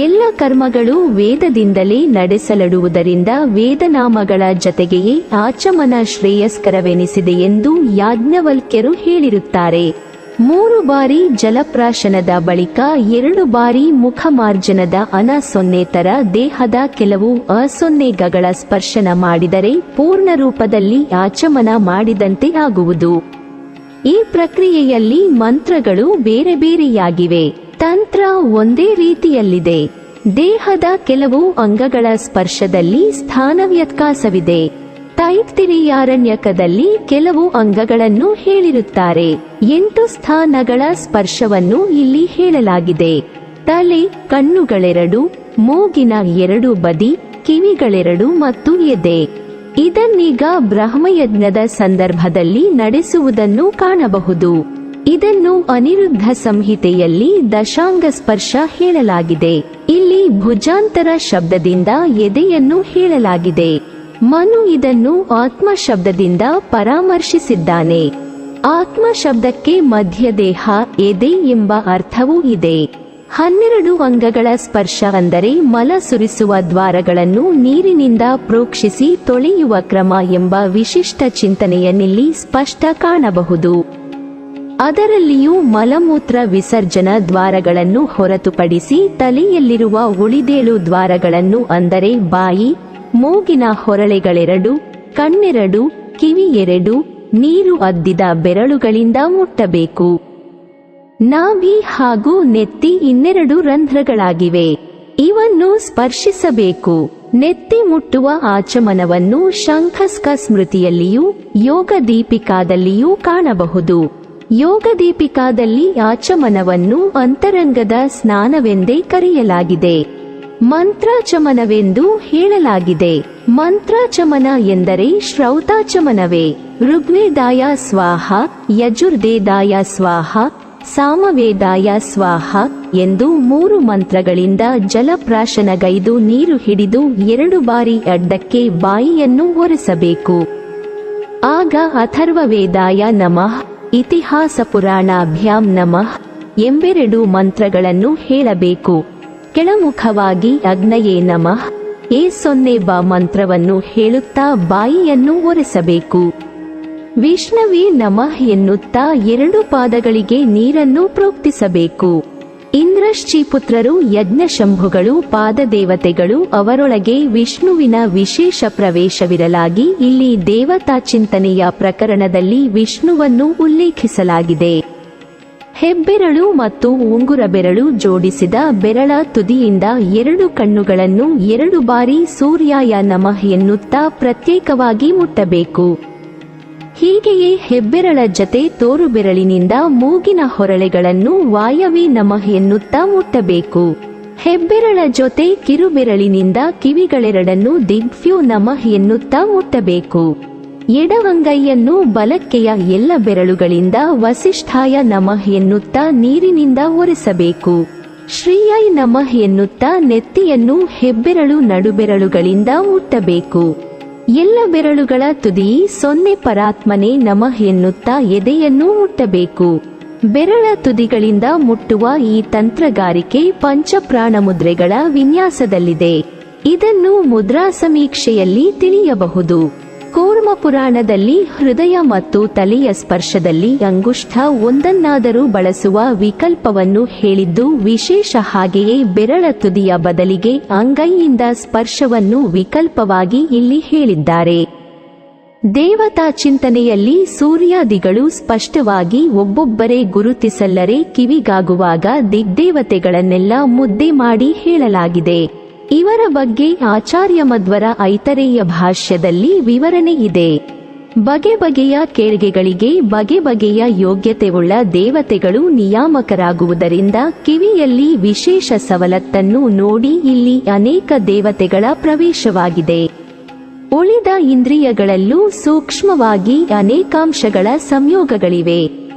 ಎಲ್ಲ ಕರ್ಮಗಳು ವೇದದಿಂದಲೇ ನಡೆಸಲ್ಪಡುವುದರಿಂದ ವೇದನಾಮಗಳ ಜತೆಗೆಯೇ ಆಚಮನ ಶ್ರೇಯಸ್ಕರವೆನಿಸಿದೆ ಎಂದು ಯಾಜ್ಞವಲ್ಕ್ಯರು ಹೇಳಿರುತ್ತಾರೆ. 3 ಬಾರಿ ಜಲಪ್ರಾಶನದ ಬಳಿಕ 2 ಬಾರಿ ಮುಖಮಾರ್ಜನದ ಅನ-0 ದೇಹದ ಕೆಲವು ಅ-0ಗಳ ಸ್ಪರ್ಶನ ಮಾಡಿದರೆ ಪೂರ್ಣ ರೂಪದಲ್ಲಿ ಆಚಮನ ಮಾಡಿದಂತೆ ಆಗುವುದು. ಈ ಪ್ರಕ್ರಿಯೆಯಲ್ಲಿ ಮಂತ್ರಗಳು ಬೇರೆ ಬೇರೆಯಾಗಿವೆ, ತಂತ್ರ ಒಂದೇ ರೀತಿಯಲ್ಲಿದೆ. ದೇಹದ ಕೆಲವು ಅಂಗಗಳ ಸ್ಪರ್ಶದಲ್ಲಿ ಸ್ಥಾನ ವ್ಯತ್ಯಾಸವಿದೆ. ತೈತ್ತಿರೀಯಾರಣ್ಯಕದಲ್ಲಿ ಕೆಲವು ಅಂಗಗಳನ್ನು ಹೇಳಿರುತ್ತಾರೆ. 8 ಸ್ಥಾನಗಳ ಸ್ಪರ್ಶವನ್ನು ಇಲ್ಲಿ ಹೇಳಲಾಗಿದೆ. ತಲೆ, ಕಣ್ಣುಗಳೆರಡು, ಮೂಗಿನ 2 ಬದಿ, ಕಿವಿಗಳೆರಡು ಮತ್ತು ಎದೆ. ಇದನ್ನೀಗ ಬ್ರಹ್ಮಯಜ್ಞದ ಸಂದರ್ಭದಲ್ಲಿ ನಡೆಸುವುದನ್ನು ಕಾಣಬಹುದು. ಇದನ್ನು ಅನಿರುದ್ಧ ಸಂಹಿತೆಯಲ್ಲಿ ದಶಾಂಗ ಸ್ಪರ್ಶ ಹೇಳಲಾಗಿದೆ. ಇಲ್ಲಿ ಭುಜಾಂತರ ಶಬ್ದದಿಂದ ಎದೆಯನ್ನು ಹೇಳಲಾಗಿದೆ. ಮನು ಇದನ್ನು ಆತ್ಮ ಶಬ್ದದಿಂದ ಪರಾಮರ್ಶಿಸಿದ್ದಾನೆ. ಆತ್ಮ ಶಬ್ದಕ್ಕೆ ಮಧ್ಯದೇಹ, ಎದೆ ಎಂಬ ಅರ್ಥವೂ ಇದೆ. 12 ಅಂಗಗಳ ಸ್ಪರ್ಶ ಅಂದರೆ ಮಲ ಸುರಿಸುವ ದ್ವಾರಗಳನ್ನು ನೀರಿನಿಂದ ಪ್ರೋಕ್ಷಿಸಿ ತೊಳೆಯುವ ಕ್ರಮ ಎಂಬ ವಿಶಿಷ್ಟ ಚಿಂತನೆಯನ್ನಿಲ್ಲಿ ಸ್ಪಷ್ಟ ಕಾಣಬಹುದು. ಅದರಲ್ಲಿಯೂ ಮಲಮೂತ್ರ ವಿಸರ್ಜನ ದ್ವಾರಗಳನ್ನು ಹೊರತುಪಡಿಸಿ ತಲೆಯಲ್ಲಿರುವ ಉಳಿದೇಳು ದ್ವಾರಗಳನ್ನು ಅಂದರೆ ಬಾಯಿ, ಮೂಗಿನ ಹೊರಳೆಗಳೆರಡು, ಕಣ್ಣೆರಡು, ಕಿವಿ 2, ನೀರು ಅದ್ದಿದ ಬೆರಳುಗಳಿಂದ ಮುಟ್ಟಬೇಕು. ನಾಭಿ ಹಾಗೂ ನೆತ್ತಿ 2 ರಂಧ್ರಗಳಾಗಿವೆ, ಇವನ್ನು ಸ್ಪರ್ಶಿಸಬೇಕು. ನೆತ್ತಿ ಮುಟ್ಟುವ ಆಚಮನವನ್ನು ಶಂಖಸ್ಕ ಸ್ಮೃತಿಯಲ್ಲಿಯೂ ಯೋಗ ದೀಪಿಕಾದಲ್ಲಿಯೂ ಕಾಣಬಹುದು. ಯೋಗ ದೀಪಿಕಾದಲ್ಲಿ ಆಚಮನವನ್ನು ಅಂತರಂಗದ ಸ್ನಾನವೆಂದೇ ಕರೆಯಲಾಗಿದೆ, ಮಂತ್ರಾಚಮನವೆಂದು ಹೇಳಲಾಗಿದೆ. ಮಂತ್ರಾಚಮನ ಎಂದರೆ ಶ್ರೌತಾಚಮನವೇ. ಋಗ್ವೇದಾಯ ಸ್ವಾಹ, ಯಜುರ್ವೇದಾಯ ಸ್ವಾಹ, ಸಾಮವೇದಾಯ ಸ್ವಾಹ ಎಂದು 3 ಮಂತ್ರಗಳಿಂದ ಜಲಪ್ರಾಶನಗೈದು ನೀರು ಹಿಡಿದು 2 ಬಾರಿ ಅಡ್ಡಕ್ಕೆ ಬಾಯಿಯನ್ನು ಒರೆಸಬೇಕು. ಆಗ ಅಥರ್ವವೇದಾಯ ನಮಃ, ಇತಿಹಾಸ ಪುರಾಣಾಭ್ಯಾಂ ನಮಃ ಎಂಬೆರಡು ಮಂತ್ರಗಳನ್ನು ಹೇಳಬೇಕು. ಕೆಳಮುಖವಾಗಿ ಅಗ್ನಯೇ ನಮಃ, ಏ-0 ಮಂತ್ರವನ್ನು ಹೇಳುತ್ತಾ ಬಾಯಿಯನ್ನು ಒರೆಸಬೇಕು. ವಿಷ್ಣುವೇ ನಮಃ ಎನ್ನುತ್ತಾ 2 ಪಾದಗಳಿಗೆ ನೀರನ್ನು ಪ್ರೋಕ್ತಿಸಬೇಕು. ಇಂದ್ರಶ್ಚೀಪುತ್ರರು ಯಜ್ಞಶಂಭುಗಳು ಪಾದದೇವತೆಗಳು, ಅವರೊಳಗೆ ವಿಷ್ಣುವಿನ ವಿಶೇಷ ಪ್ರವೇಶವಿರಲಾಗಿ ಇಲ್ಲಿ ದೇವತಾಚಿಂತನೆಯ ಪ್ರಕರಣದಲ್ಲಿ ವಿಷ್ಣುವನ್ನು ಉಲ್ಲೇಖಿಸಲಾಗಿದೆ. ಹೆಬ್ಬೆರಳು ಮತ್ತು ಉಂಗುರ ಬೆರಳು ಜೋಡಿಸಿದ ಬೆರಳ ತುದಿಯಿಂದ 2 ಕಣ್ಣುಗಳನ್ನು 2 ಬಾರಿ ಸೂರ್ಯಾಯ ನಮಃ ಎನ್ನುತ್ತಾ ಪ್ರತ್ಯೇಕವಾಗಿ ಮುಟ್ಟಬೇಕು. ಹೀಗೆಯೇ ಹೆಬ್ಬೆರಳ ಜತೆ ತೋರು ಬೆರಳಿನಿಂದ ಮೂಗಿನ ಹೊರಳೆಗಳನ್ನು ವಾಯವೇ ನಮಃ ಎನ್ನುತ್ತಾ ಮುಟ್ಟಬೇಕು. ಹೆಬ್ಬೆರಳ ಜೊತೆ ಕಿರುಬೆರಳಿನಿಂದ ಕಿವಿಗಳೆರಡನ್ನು ದಿಗ್ಭ್ಯೋ ನಮಃ ಎನ್ನುತ್ತಾ ಮುಟ್ಟಬೇಕು. ಎಡವಂಗೈಯನ್ನು ಬಲಕ್ಕೆಯ ಎಲ್ಲ ಬೆರಳುಗಳಿಂದ ವಸಿಷ್ಠಾಯ ನಮಃ ಎನ್ನುತ್ತಾ ನೀರಿನಿಂದ ಒರೆಸಬೇಕು. ಶ್ರೀಯೈ ನಮಃ ಎನ್ನುತ್ತಾ ನೆತ್ತಿಯನ್ನು ಹೆಬ್ಬೆರಳು ನಡುಬೆರಳುಗಳಿಂದ ಮುಟ್ಟಬೇಕು. ಎಲ್ಲ ಬೆರಳುಗಳ ತುದಿ 0 ಪರಾತ್ಮನೇ ನಮಃ ಎನ್ನುತ್ತಾ ಎದೆಯನ್ನು ಮುಟ್ಟಬೇಕು. ಬೆರಳ ತುದಿಗಳಿಂದ ಮುಟ್ಟುವ ಈ ತಂತ್ರಗಾರಿಕೆ ಪಂಚಪ್ರಾಣ ಮುದ್ರೆಗಳ ವಿನ್ಯಾಸದಲ್ಲಿದೆ. ಇದನ್ನು ಮುದ್ರಾ ಸಮೀಕ್ಷೆಯಲ್ಲಿ ತಿಳಿಯಬಹುದು. ಕೂರ್ಮ ಪುರಾಣದಲ್ಲಿ ಹೃದಯ ಮತ್ತು ತಲೆಯ ಸ್ಪರ್ಶದಲ್ಲಿ ಅಂಗುಷ್ಠ ಒಂದನ್ನಾದರೂ ಬಳಸುವ ವಿಕಲ್ಪವನ್ನು ಹೇಳಿದ್ದು ವಿಶೇಷ. ಹಾಗೆಯೇ ಬೆರಳ ತುದಿಯ ಬದಲಿಗೆ ಅಂಗೈಯಿಂದ ಸ್ಪರ್ಶವನ್ನು ವಿಕಲ್ಪವಾಗಿ ಇಲ್ಲಿ ಹೇಳಿದ್ದಾರೆ. ದೇವತಾ ಚಿಂತನೆಯಲ್ಲಿ ಸೂರ್ಯಾದಿಗಳು ಸ್ಪಷ್ಟವಾಗಿ ಒಬ್ಬೊಬ್ಬರೇ ಗುರುತಿಸಲ್ಲರೆ ಕಿವಿಗಾಗುವಾಗ ದಿಗ್ದೇವತೆಗಳನ್ನೆಲ್ಲ ಮುದ್ದೆ ಮಾಡಿ ಹೇಳಲಾಗಿದೆ. ಇವರ ಬಗ್ಗೆ ಆಚಾರ್ಯ ಮಧ್ವರ ಐತರೇಯ ಭಾಷ್ಯದಲ್ಲಿ ವಿವರಣೆ ಇದೆ. ಬಗೆ ಬಗೆಯ ಕೇಳ್ಗೆಗಳಿಗೆ ಬಗೆ ಬಗೆಯ ಯೋಗ್ಯತೆಯುಳ್ಳ ದೇವತೆಗಳು ನಿಯಾಮಕರಾಗುವುದರಿಂದ ಕಿವಿಯಲ್ಲಿ ವಿಶೇಷ ಸವಲತ್ತನ್ನು ನೋಡಿ ಇಲ್ಲಿ ಅನೇಕ ದೇವತೆಗಳ ಪ್ರವೇಶವಾಗಿದೆ. ಉಳಿದ ಇಂದ್ರಿಯಗಳಲ್ಲೂ ಸೂಕ್ಷ್ಮವಾಗಿ ಅನೇಕಾಂಶಗಳ ಸಂಯೋಗಗಳಿವೆ.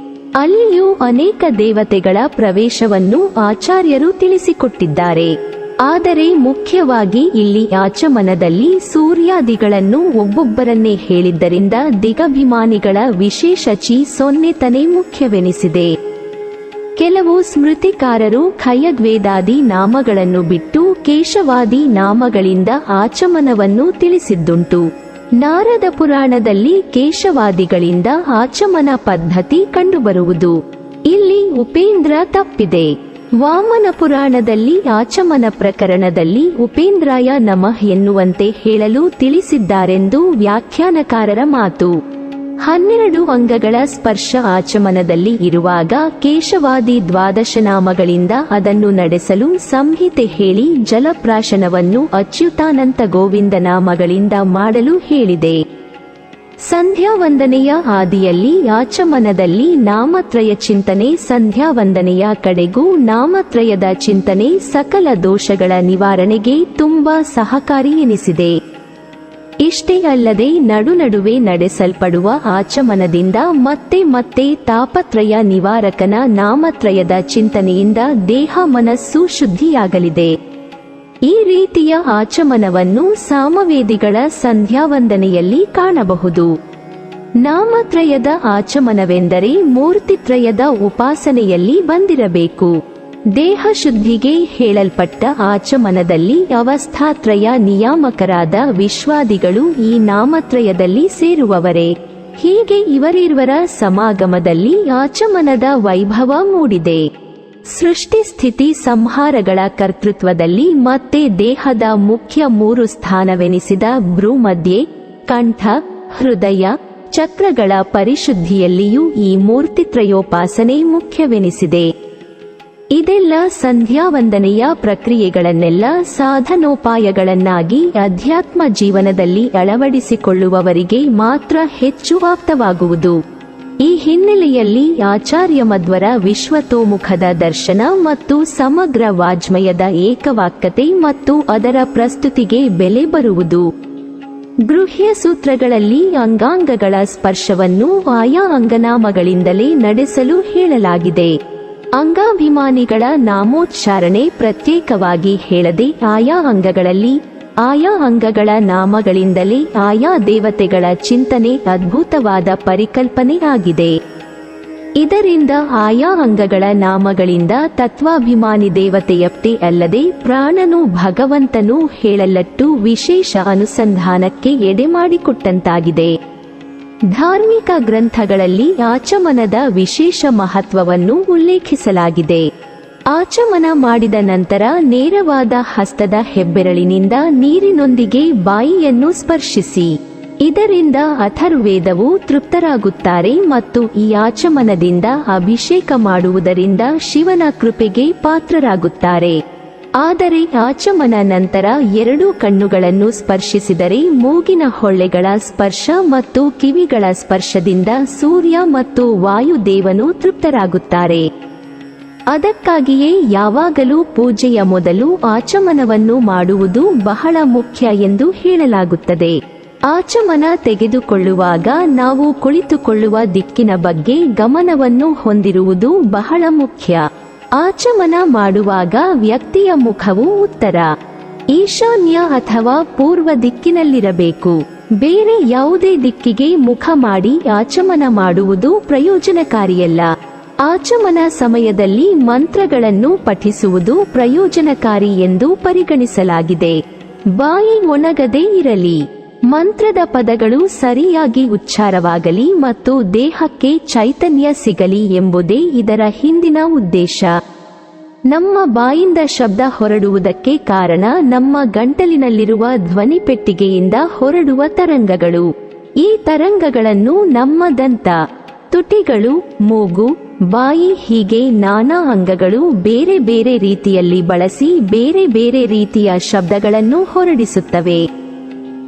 ಅಲ್ಲಿಯೂ ಅನೇಕ ದೇವತೆಗಳ ಪ್ರವೇಶವನ್ನು ಆಚಾರ್ಯರು ತಿಳಿಸಿಕೊಟ್ಟಿದ್ದಾರೆ. ಆದರೆ ಮುಖ್ಯವಾಗಿ ಇಲ್ಲಿ ಆಚಮನದಲ್ಲಿ ಸೂರ್ಯಾದಿಗಳನ್ನು ಒಬ್ಬೊಬ್ಬರನ್ನೇ ಹೇಳಿದ್ದರಿಂದ ದಿಗಭಿಮಾನಿಗಳ ವಿಶೇಷ ಸೊನ್ನೆತನೇ ಮುಖ್ಯವೆನಿಸಿದೆ. ಕೆಲವು ಸ್ಮೃತಿಕಾರರು ಖಯಗ್ವೇದಾದಿ ನಾಮಗಳನ್ನು ಬಿಟ್ಟು ಕೇಶವಾದಿ ನಾಮಗಳಿಂದ ಆಚಮನವನ್ನು ತಿಳಿಸಿದ್ದುಂಟು. ನಾರದ ಪುರಾಣದಲ್ಲಿ ಕೇಶವಾದಿಗಳಿಂದ ಆಚಮನ ಪದ್ಧತಿ ಕಂಡುಬರುವುದು. ಇಲ್ಲಿ ಉಪೇಂದ್ರ ತಪ್ಪಿದೆ. ವಾಮನ ಪುರಾಣದಲ್ಲಿ ಆಚಮನ ಪ್ರಕರಣದಲ್ಲಿ ಉಪೇಂದ್ರಾಯ ನಮಃ ಎನ್ನುವಂತೆ ಹೇಳಲು ತಿಳಿಸಿದ್ದಾರೆಂದು ವ್ಯಾಖ್ಯಾನಕಾರರ ಮಾತು. 12 ಅಂಗಗಳ ಸ್ಪರ್ಶ ಆಚಮನದಲ್ಲಿ ಇರುವಾಗ ಕೇಶವಾದಿ 12 ನಾಮಗಳಿಂದ ಅದನ್ನು ನಡೆಸಲು ಸಂಹಿತೆ ಹೇಳಿ ಜಲಪ್ರಾಶನವನ್ನು ಅಚ್ಯುತಾನಂತ ಗೋವಿಂದ ನಾಮಗಳಿಂದ ಮಾಡಲು ಹೇಳಿದೆ. ಸಂಧ್ಯಾವಂದನೆಯ ಆದಿಯಲ್ಲಿ ಆಚಮನದಲ್ಲಿ ನಾಮತ್ರಯ ಚಿಂತನೆ, ಸಂಧ್ಯಾವಂದನೆಯ ಕಡೆಗೂ ನಾಮತ್ರಯದ ಚಿಂತನೆ ಸಕಲ ದೋಷಗಳ ನಿವಾರಣೆಗೆ ತುಂಬಾ ಸಹಕಾರಿ ಎನಿಸಿದೆ. ಇಷ್ಟೇ ಅಲ್ಲದೆ ನಡುವೆ ನಡೆಸಲ್ಪಡುವ ಆಚಮನದಿಂದ ಮತ್ತೆ ಮತ್ತೆ ತಾಪತ್ರಯ ನಿವಾರಕನ ನಾಮತ್ರಯದ ಚಿಂತನೆಯಿಂದ ದೇಹ ಮನಸ್ಸು ಶುದ್ಧಿಯಾಗಲಿದೆ. ಈ ರೀತಿಯ ಆಚಮನವನ್ನು ಸಾಮವೇದಿಗಳ ಸಂಧ್ಯಾವಂದನೆಯಲ್ಲಿ ಕಾಣಬಹುದು. ನಾಮತ್ರಯದ ಆಚಮನವೆಂದರೆ ಮೂರ್ತಿತ್ರಯದ ಉಪಾಸನೆಯಲ್ಲಿ ಬಂದಿರಬೇಕು. ದೇಹ ಶುದ್ಧಿಗೆ ಹೇಳಲ್ಪಟ್ಟ ಆಚಮನದಲ್ಲಿ ಅವಸ್ಥಾತ್ರಯ ನಿಯಾಮಕರಾದ ವಿಶ್ವಾದಿಗಳು ಈ ನಾಮತ್ರಯದಲ್ಲಿ ಸೇರುವವರೇ. ಹೀಗೆ ಇವರಿರುವರ ಸಮಾಗಮದಲ್ಲಿ ಆಚಮನದ ವೈಭವ ಮೂಡಿದೆ. ಸೃಷ್ಟಿ ಸ್ಥಿತಿ ಸಂಹಾರಗಳ ಕರ್ತೃತ್ವದಲ್ಲಿ ಮತ್ತೆ ದೇಹದ ಮುಖ್ಯ 3 ಸ್ಥಾನವೆನಿಸಿದ ಭ್ರೂಮಧ್ಯೆ, ಕಂಠ, ಹೃದಯ, ಚಕ್ರಗಳ ಪರಿಶುದ್ಧಿಯಲ್ಲಿಯೂ ಈ ಮೂರ್ತಿತ್ರಯೋಪಾಸನೆ ಮುಖ್ಯವೆನಿಸಿದೆ. ಇದೆಲ್ಲ ಸಂಧ್ಯಾವಂದನೆಯ ಪ್ರಕ್ರಿಯೆಗಳನ್ನೆಲ್ಲ ಸಾಧನೋಪಾಯಗಳನ್ನಾಗಿ ಅಧ್ಯಾತ್ಮ ಜೀವನದಲ್ಲಿ ಅಳವಡಿಸಿಕೊಳ್ಳುವವರಿಗೆ ಮಾತ್ರ ಹೆಚ್ಚು ಆಪ್ತವಾಗುವುದು. ಈ ಹಿನ್ನೆಲೆಯಲ್ಲಿ ಆಚಾರ್ಯ ಮಧ್ವರ ವಿಶ್ವತೋಮುಖದ ದರ್ಶನ ಮತ್ತು ಸಮಗ್ರ ವಾಜ್ಮಯದ ಏಕವಾಕ್ಯತೆ ಮತ್ತು ಅದರ ಪ್ರಸ್ತುತಿಗೆ ಬೆಲೆ ಬರುವುದು. ಗೃಹ್ಯ ಸೂತ್ರಗಳಲ್ಲಿ ಅಂಗಾಂಗಗಳ ಸ್ಪರ್ಶವನ್ನು ಆಯಾ ಅಂಗನಾಮಗಳಿಂದಲೇ ನಡೆಸಲು ಹೇಳಲಾಗಿದೆ. ಅಂಗಾಭಿಮಾನಿಗಳ ನಾಮೋಚ್ಚಾರಣೆ ಪ್ರತ್ಯೇಕವಾಗಿ ಹೇಳದೆ ಆಯಾ ಅಂಗಗಳಲ್ಲಿ ಆಯಾ ಅಂಗಗಳ ನಾಮಗಳಿಂದಲೇ ಆಯಾ ದೇವತೆಗಳ ಚಿಂತನೆ ಅದ್ಭುತವಾದ ಪರಿಕಲ್ಪನೆ ಆಗಿದೆ. ಇದರಿಂದ ಆಯಾ ಅಂಗಗಳ ನಾಮಗಳಿಂದ ತತ್ವಾಭಿಮಾನಿ ದೇವತೆಯಷ್ಟೇ ಅಲ್ಲದೆ ಪ್ರಾಣನು ಭಗವಂತನೂ ಹೇಳಲಟ್ಟು ವಿಶೇಷ ಅನುಸಂಧಾನಕ್ಕೆ ಎಡೆಮಾಡಿಕೊಟ್ಟಂತಾಗಿದೆ. ಧಾರ್ಮಿಕ ಗ್ರಂಥಗಳಲ್ಲಿ ಆಚಮನದ ವಿಶೇಷ ಮಹತ್ವವನ್ನು ಉಲ್ಲೇಖಿಸಲಾಗಿದೆ. ಆಚಮನ ಮಾಡಿದ ನಂತರ ನೇರವಾದ ಹಸ್ತದ ಹೆಬ್ಬೆರಳಿನಿಂದ ನೀರಿನೊಂದಿಗೆ ಬಾಯಿಯನ್ನು ಸ್ಪರ್ಶಿಸಿ. ಇದರಿಂದ ಅಥರ್ವೇದವು ತೃಪ್ತರಾಗುತ್ತಾರೆ ಮತ್ತು ಈ ಆಚಮನದಿಂದ ಅಭಿಷೇಕ ಮಾಡುವುದರಿಂದ ಶಿವನ ಕೃಪೆಗೆ ಪಾತ್ರರಾಗುತ್ತಾರೆ. ಆದರೆ ಆಚಮನ ನಂತರ 2 ಕಣ್ಣುಗಳನ್ನು ಸ್ಪರ್ಶಿಸಿದರೆ ಮೂಗಿನ ಹೊಳ್ಳೆಗಳ ಸ್ಪರ್ಶ ಮತ್ತು ಕಿವಿಗಳ ಸ್ಪರ್ಶದಿಂದ ಸೂರ್ಯ ಮತ್ತು ವಾಯುದೇವನು ತೃಪ್ತರಾಗುತ್ತಾರೆ. ಅದಕ್ಕಾಗಿಯೇ ಯಾವಾಗಲೂ ಪೂಜೆಯ ಮೊದಲು ಆಚಮನವನ್ನು ಮಾಡುವುದು ಬಹಳ ಮುಖ್ಯ ಎಂದು ಹೇಳಲಾಗುತ್ತದೆ. ಆಚಮನ ತೆಗೆದುಕೊಳ್ಳುವಾಗ ನಾವು ಕುಳಿತುಕೊಳ್ಳುವ ದಿಕ್ಕಿನ ಬಗ್ಗೆ ಗಮನವನ್ನು ಹೊಂದಿರುವುದು ಬಹಳ ಮುಖ್ಯ. ಆಚಮನ ಮಾಡುವಾಗ ವ್ಯಕ್ತಿಯ ಮುಖವು ಉತ್ತರ, ಈಶಾನ್ಯ ಅಥವಾ ಪೂರ್ವ ದಿಕ್ಕಿನಲ್ಲಿರಬೇಕು. ಬೇರೆ ಯಾವುದೇ ದಿಕ್ಕಿಗೆ ಮುಖ ಮಾಡಿ ಆಚಮನ ಮಾಡುವುದು ಪ್ರಯೋಜನಕಾರಿಯಲ್ಲ. ಆಚಮನ ಸಮಯದಲ್ಲಿ ಮಂತ್ರಗಳನ್ನು ಪಠಿಸುವುದು ಪ್ರಯೋಜನಕಾರಿ ಎಂದು ಪರಿಗಣಿಸಲಾಗಿದೆ. ಬಾಯಿ ಒಣಗದೇ ಇರಲಿ. ಮಂತ್ರದ ಪದಗಳು ಸರಿಯಾಗಿ ಉಚ್ಚಾರವಾಗಲಿ ಮತ್ತು ದೇಹಕ್ಕೆ ಚೈತನ್ಯ ಸಿಗಲಿ ಎಂಬುದೇ ಇದರ ಹಿಂದಿನ ಉದ್ದೇಶ. ನಮ್ಮ ಬಾಯಿಂದ ಶಬ್ದ ಹೊರಡುವುದಕ್ಕೆ ಕಾರಣ ನಮ್ಮ ಗಂಟಲಿನಲ್ಲಿರುವ ಧ್ವನಿಪೆಟ್ಟಿಗೆಯಿಂದ ಹೊರಡುವ ತರಂಗಗಳು. ಈ ತರಂಗಗಳನ್ನು ನಮ್ಮ ದಂತ, ತುಟಿಗಳು, ಮೂಗು, ಬಾಯಿ ಹೀಗೆ ನಾನಾ ಅಂಗಗಳು ಬೇರೆ ಬೇರೆ ರೀತಿಯಲ್ಲಿ ಬಳಸಿ ಬೇರೆ ಬೇರೆ ರೀತಿಯ ಶಬ್ದಗಳನ್ನು ಹೊರಡಿಸುತ್ತವೆ.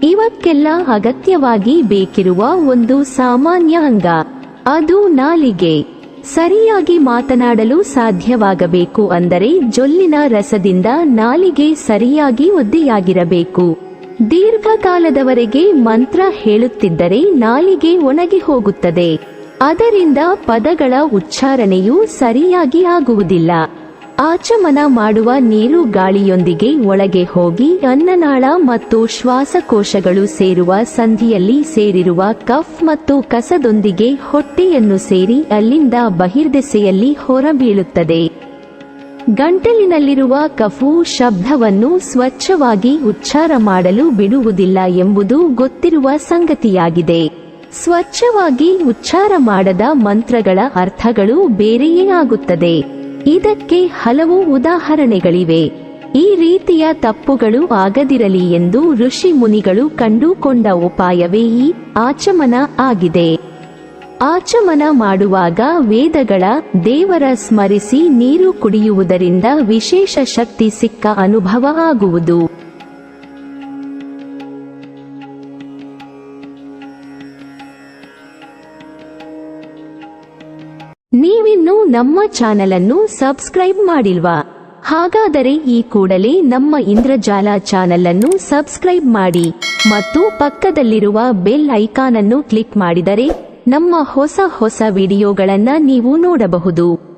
ಇವಕ್ಕೆಲ್ಲ ಅಗತ್ಯವಾಗಿ ಬೇಕಿರುವ ಒಂದು ಸಾಮಾನ್ಯ ಅಂಗ, ಅದು ನಾಲಿಗೆ. ಸರಿಯಾಗಿ ಮಾತನಾಡಲು ಸಾಧ್ಯವಾಗಬೇಕು ಅಂದರೆ ಜೊಲ್ಲಿನ ರಸದಿಂದ ನಾಲಿಗೆ ಸರಿಯಾಗಿ ಒದ್ದೆಯಾಗಿರಬೇಕು. ದೀರ್ಘಕಾಲದವರೆಗೆ ಮಂತ್ರ ಹೇಳುತ್ತಿದ್ದರೆ ನಾಲಿಗೆ ಒಣಗಿ ಹೋಗುತ್ತದೆ. ಅದರಿಂದ ಪದಗಳ ಉಚ್ಚಾರಣೆಯು ಸರಿಯಾಗಿ ಆಗುವುದಿಲ್ಲ. ಆಚಮನ ಮಾಡುವ ನೀರು ಗಾಳಿಯೊಂದಿಗೆ ಒಳಗೆ ಹೋಗಿ ಅನ್ನನಾಳ ಮತ್ತು ಶ್ವಾಸಕೋಶಗಳು ಸೇರುವ ಸಂಧಿಯಲ್ಲಿ ಸೇರಿರುವ ಕಫ್ ಮತ್ತು ಕಸದೊಂದಿಗೆ ಹೊಟ್ಟೆಯನ್ನು ಸೇರಿ ಅಲ್ಲಿಂದ ಬಹಿರ್ದೆಸೆಯಲ್ಲಿ ಹೊರಬೀಳುತ್ತದೆ. ಗಂಟಲಿನಲ್ಲಿರುವ ಕಫು ಶಬ್ದವನ್ನು ಸ್ವಚ್ಛವಾಗಿ ಉಚ್ಚಾರ ಮಾಡಲು ಬಿಡುವುದಿಲ್ಲ ಎಂಬುದು ಗೊತ್ತಿರುವ ಸಂಗತಿಯಾಗಿದೆ. ಸ್ವಚ್ಛವಾಗಿ ಉಚ್ಚಾರ ಮಾಡದ ಮಂತ್ರಗಳ ಅರ್ಥಗಳು ಬೇರೆಯೇ ಆಗುತ್ತದೆ. ಇದಕ್ಕೆ ಹಲವು ಉದಾಹರಣೆಗಳಿವೆ. ಈ ರೀತಿಯ ತಪ್ಪುಗಳು ಆಗದಿರಲಿ ಎಂದು ಋಷಿ ಮುನಿಗಳು ಕಂಡುಕೊಂಡ ಉಪಾಯವೇ ಈ ಆಚಮನ ಆಗಿದೆ. ಆಚಮನ ಮಾಡುವಾಗ ವೇದಗಳ ದೇವರ ಸ್ಮರಿಸಿ ನೀರು ಕುಡಿಯುವುದರಿಂದ ವಿಶೇಷ ಶಕ್ತಿ ಸಿಕ್ಕ ಅನುಭವ ಆಗುವುದು. ನೀವಿನ್ನೂ ನಮ್ಮ ಚಾನೆಲ್ ಅನ್ನು ಸಬ್ಸ್ಕ್ರೈಬ್ ಮಾಡಿಲ್ವಾ? ಹಾಗಾದರೆ ಈ ಕೂಡಲೇ ನಮ್ಮ ಇಂದ್ರಜಾಲ ಚಾನೆಲ್ ಅನ್ನು ಸಬ್ಸ್ಕ್ರೈಬ್ ಮಾಡಿ ಮತ್ತು ಪಕ್ಕದಲ್ಲಿರುವ ಬೆಲ್ ಐಕಾನ್ ಅನ್ನು ಕ್ಲಿಕ್ ಮಾಡಿದರೆ ನಮ್ಮ ಹೊಸ ವಿಡಿಯೋಗಳನ್ನು ನೀವು ನೋಡಬಹುದು.